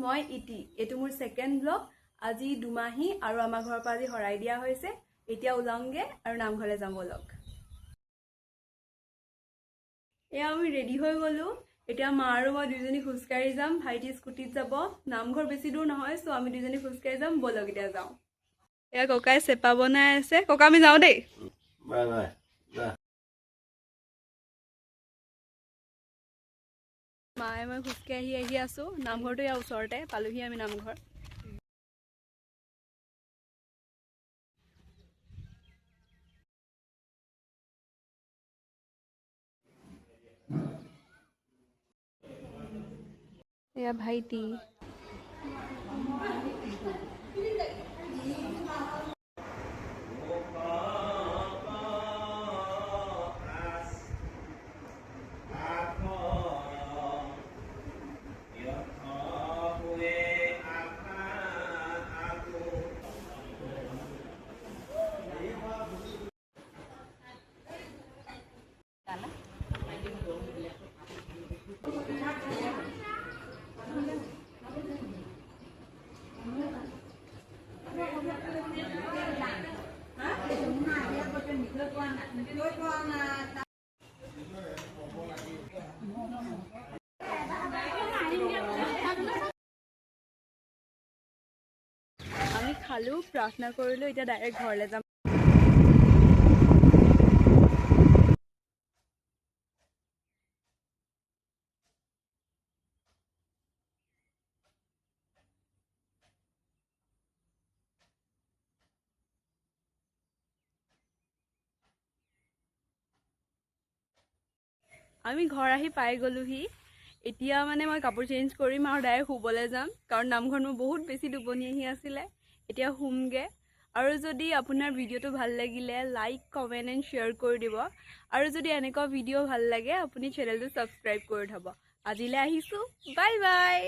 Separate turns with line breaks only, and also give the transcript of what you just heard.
মই ইটি এটো মোৰ সেকেন্ড ব্লগ আজি দুমাহি আৰু আমাৰ ঘৰৰ পৰা আজি হৰাই দিয়া হৈছে এতিয়া উলাংগে আৰু নামঘৰলে যাম বলক এয়া আমি ৰেডি হৈ গলো এতিয়া মা আৰু মই দুজনী খুচকাৰি যাম ভাইটি স্কুটিত যাব নামঘৰ বেছি দূৰ নহয় সো আমি দুজনী খুচকাৰি যাম বলক এতিয়া যাও এয়া ককাই চেপা বনাই আছে ককা আমি যাও দেই
বাই বাই
মায়ে মই খুচকাৰি আহি আছো নামঘৰটো ইয়াৰ ওচৰতে পালোহি আমি নামঘৰ এয়া ভাইটি আমি খালো প্ৰাৰ্থনা কৰিলো এতিয়া ডাইৰেক্ট ঘৰলৈ যাম আমি ঘৰ আহি পাই গলোহি এতিয়া মানে মই কাপোৰ চেঞ্জ কৰিম আৰু ডাইৰেক্ট শুবলৈ যাম কাৰণ নামঘৰ মোৰ বহুত বেছি টোপনি আহি আছিলে এতিয়া শুমগে আৰু যদি আপোনাৰ ভিডিঅ'টো ভাল লাগিলে লাইক কমেন্ট এণ্ড শ্বেয়াৰ কৰি দিব আৰু যদি এনেকুৱা ভিডিঅ' ভাল লাগে আপুনি চেনেলটো সাবস্ক্ৰাইব কৰি থব আজিলৈ আহিছো বাই বাই